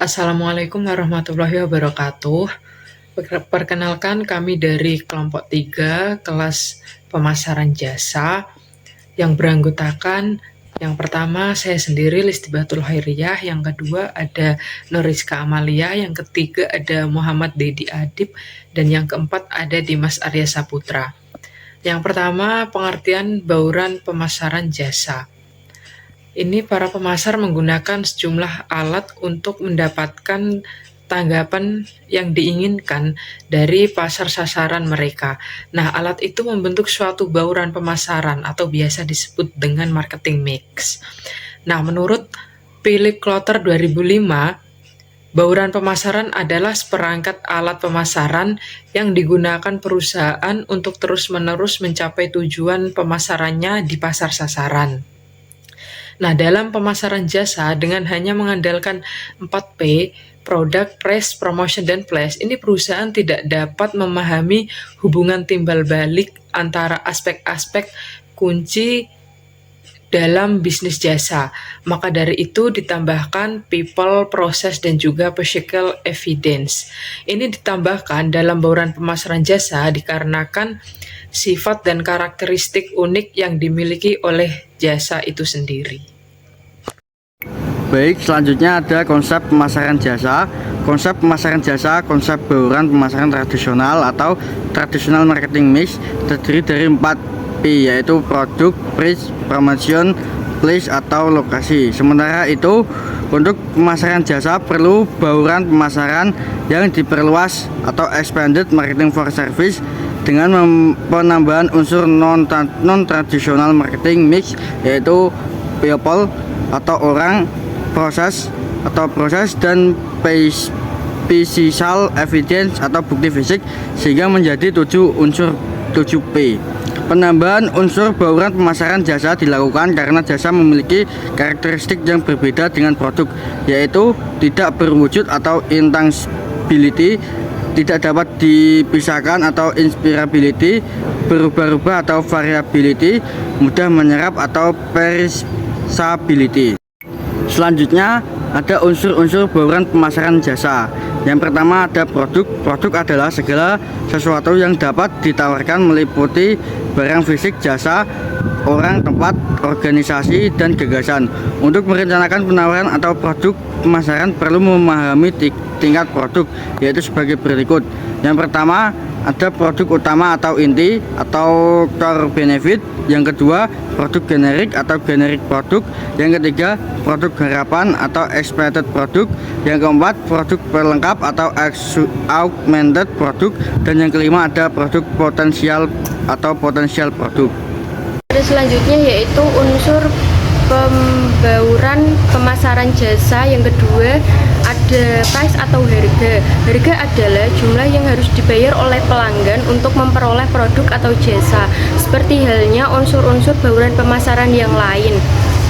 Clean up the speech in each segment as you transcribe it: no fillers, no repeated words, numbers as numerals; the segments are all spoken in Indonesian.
Assalamualaikum warahmatullahi wabarakatuh. Perkenalkan kami dari kelompok 3 kelas pemasaran jasa yang beranggotakan yang pertama saya sendiri Listibatul Hairiyah, yang kedua ada Noriska Amalia, yang ketiga ada Muhammad Dedi Adib, dan yang keempat ada Dimas Arya Saputra. Yang pertama, pengertian bauran pemasaran jasa. Ini para pemasar menggunakan sejumlah alat untuk mendapatkan tanggapan yang diinginkan dari pasar sasaran mereka. Nah, alat itu membentuk suatu bauran pemasaran atau biasa disebut dengan marketing mix. Nah, menurut Philip Klotter 2005, bauran pemasaran adalah seperangkat alat pemasaran yang digunakan perusahaan untuk terus-menerus mencapai tujuan pemasarannya di pasar sasaran. Nah, dalam pemasaran jasa dengan hanya mengandalkan 4P, product, price, promotion, dan place, ini perusahaan tidak dapat memahami hubungan timbal balik antara aspek-aspek kunci dalam bisnis jasa. Maka dari itu ditambahkan people, proses, dan juga physical evidence. Ini ditambahkan dalam bauran pemasaran jasa dikarenakan sifat dan karakteristik unik yang dimiliki oleh jasa itu sendiri. Baik, selanjutnya ada konsep pemasaran jasa. Konsep pemasaran jasa, konsep bauran pemasaran tradisional atau traditional marketing mix terdiri dari 4P, yaitu produk, price, promotion, place atau lokasi. Sementara itu, untuk pemasaran jasa perlu bauran pemasaran yang diperluas atau expanded marketing for service dengan penambahan unsur non-traditional marketing mix, yaitu people atau orang, proses dan physical evidence atau bukti fisik, sehingga menjadi 7 P. Penambahan unsur bauran pemasaran jasa dilakukan karena jasa memiliki karakteristik yang berbeda dengan produk, yaitu tidak berwujud atau intangibility, tidak dapat dipisahkan atau inspirability, berubah-ubah atau variability, mudah menyerap atau perishability. Selanjutnya ada unsur-unsur bauran pemasaran jasa. Yang pertama ada produk. Produk adalah segala sesuatu yang dapat ditawarkan, meliputi barang fisik, jasa, orang, tempat, organisasi, dan gagasan. Untuk merencanakan penawaran atau produk pemasaran perlu memahami tingkat produk, yaitu sebagai berikut. Yang pertama ada produk utama atau inti atau core benefit. Yang kedua, produk generik atau generic produk. Yang ketiga, produk harapan atau expected produk. Yang keempat, produk pelengkap atau augmented produk. Dan yang kelima ada produk potensial atau potensial produk. Selanjutnya yaitu unsur pembauran pemasaran jasa. Yang kedua ada price atau harga. Harga adalah jumlah yang harus dibayar oleh pelanggan untuk memperoleh produk atau jasa. Seperti halnya unsur-unsur bauran pemasaran yang lain.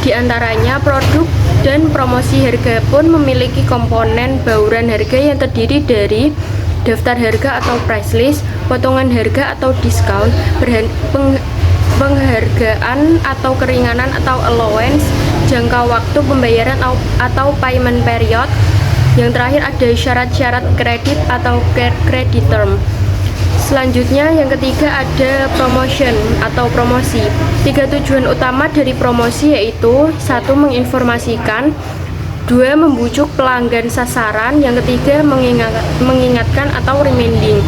Di antaranya produk dan promosi. Harga pun memiliki komponen bauran harga yang terdiri dari daftar harga atau price list, potongan harga atau diskon, penghargaan atau keringanan atau allowance, jangka waktu pembayaran atau payment period. Yang terakhir ada syarat-syarat kredit atau credit term. Selanjutnya yang ketiga ada promotion atau promosi. 3 tujuan utama dari promosi yaitu 1. Menginformasikan, 2. Membujuk pelanggan sasaran, yang ketiga mengingatkan atau reminding.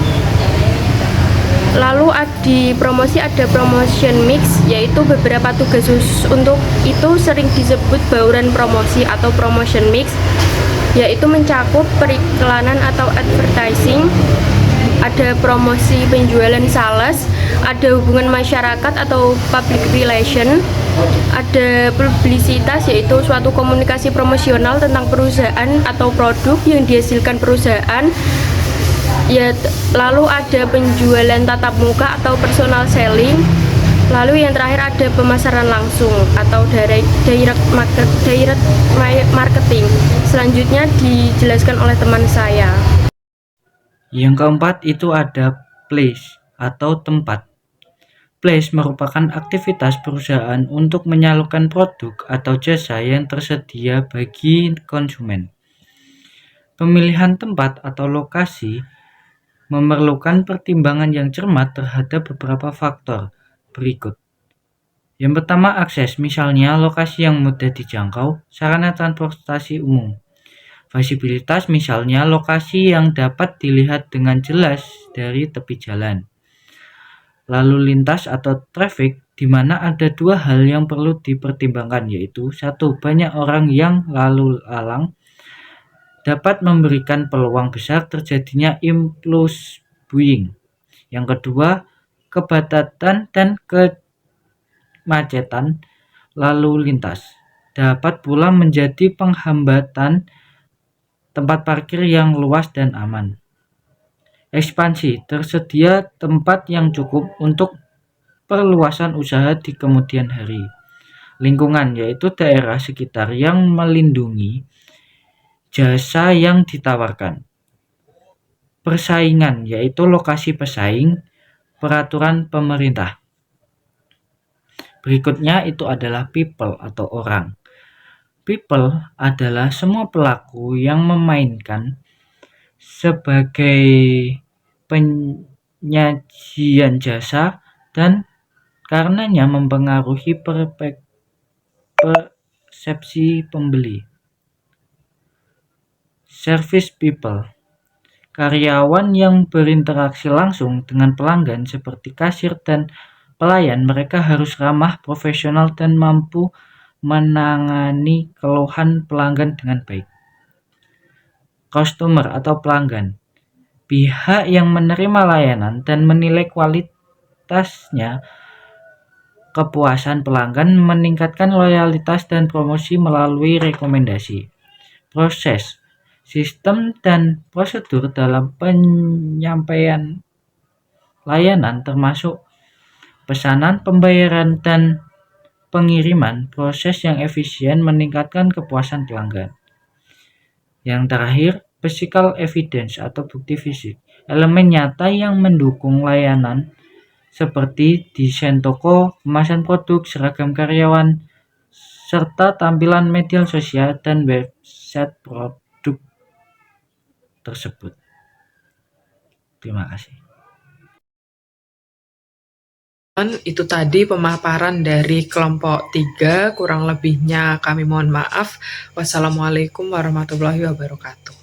Lalu di promosi ada promotion mix, yaitu beberapa tugas khusus untuk itu sering disebut bauran promosi atau promotion mix, yaitu mencakup periklanan atau advertising, ada promosi penjualan sales, ada hubungan masyarakat atau public relation, ada publisitas yaitu suatu komunikasi promosional tentang perusahaan atau produk yang dihasilkan perusahaan. Ya, lalu ada penjualan tatap muka atau personal selling. Lalu yang terakhir ada pemasaran langsung atau direct marketing. Selanjutnya dijelaskan oleh teman saya. Yang keempat itu ada place atau tempat. Place merupakan aktivitas perusahaan untuk menyalurkan produk atau jasa yang tersedia bagi konsumen. Pemilihan tempat atau lokasi memerlukan pertimbangan yang cermat terhadap beberapa faktor berikut. Yang pertama, akses, misalnya lokasi yang mudah dijangkau, sarana transportasi umum. Visibilitas, misalnya lokasi yang dapat dilihat dengan jelas dari tepi jalan. Lalu lintas atau traffic, di mana ada dua hal yang perlu dipertimbangkan, yaitu satu, banyak orang yang lalu lalang dapat memberikan peluang besar terjadinya impulse buying. Yang kedua, kepadatan dan kemacetan lalu lintas dapat pula menjadi penghambatan tempat parkir yang luas dan aman. Ekspansi, tersedia tempat yang cukup untuk perluasan usaha di kemudian hari. Lingkungan, yaitu daerah sekitar yang melindungi jasa yang ditawarkan. Persaingan, yaitu lokasi pesaing, peraturan pemerintah. Berikutnya itu adalah people atau orang. People adalah semua pelaku yang memainkan sebagai penyajian jasa dan karenanya mempengaruhi persepsi pembeli. Service people, karyawan yang berinteraksi langsung dengan pelanggan seperti kasir dan pelayan. Mereka harus ramah, profesional, dan mampu menangani keluhan pelanggan dengan baik. Customer atau pelanggan, pihak yang menerima layanan dan menilai kualitasnya. Kepuasan pelanggan, meningkatkan loyalitas dan promosi melalui rekomendasi. Proses, sistem dan prosedur dalam penyampaian layanan termasuk pesanan, pembayaran, dan pengiriman. Proses yang efisien meningkatkan kepuasan pelanggan. Yang terakhir, physical evidence atau bukti fisik, elemen nyata yang mendukung layanan seperti desain toko, kemasan produk, seragam karyawan, serta tampilan media sosial dan website produk tersebut. Terima kasih. Itu tadi pemaparan dari kelompok 3, kurang lebihnya kami mohon maaf. Wassalamualaikum warahmatullahi wabarakatuh.